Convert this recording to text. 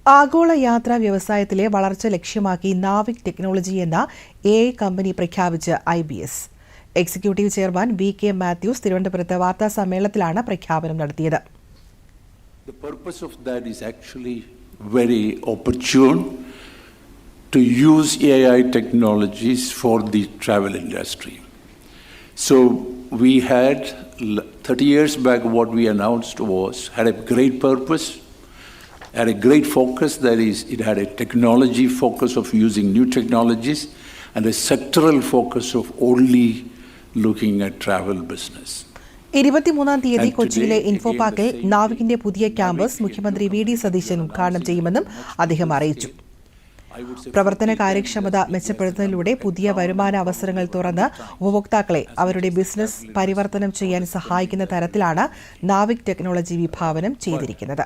ആഗോള യാത്രാ വ്യവസായത്തിലെ വളർച്ച ലക്ഷ്യമാക്കി നാവിക് ടെക്നോളജി എന്ന AI കമ്പനി പ്രഖ്യാപിച്ച് IBS. Executive chairman VK Mathews തിരുവനന്തപുരത്ത് വാർത്താ സമ്മേളനത്തിലാണ് പ്രഖ്യാപനം നടത്തിയത്. The purpose of that is actually very opportune to use AI technologies for the travel industry. So we had 30 years back what we announced had a great purpose, had a great focus, that is, it had a technology focus of using new technologies and a sectoral focus of only looking at travel business. 23-ാം തീയതി കൊച്ചിയിലെ info പാർക്കിൽ നാവികിന്റെ പുതിയ campus മുഖ്യമന്ത്രി VD Satheesan ഉദ്ഘാടനം ചെയ്യുമെന്നും അദ്ദേഹം അറിയിച്ചു. പ്രവർത്തന കാര്യക്ഷമത മെച്ചപ്പെടുത്തുന്നതിലൂടെ പുതിയ വരുമാന അവസരങ്ങൾ തുറന്ന് ഉപഭോക്താക്കളെ അവരുടെ ബിസിനസ് പരിവർത്തനം ചെയ്യാൻ സഹായിക്കുന്ന തരത്തിലാണ് നാവിക് ടെക്നോളജി വിഭാവനം ചെയ്തിരിക്കുന്നത്.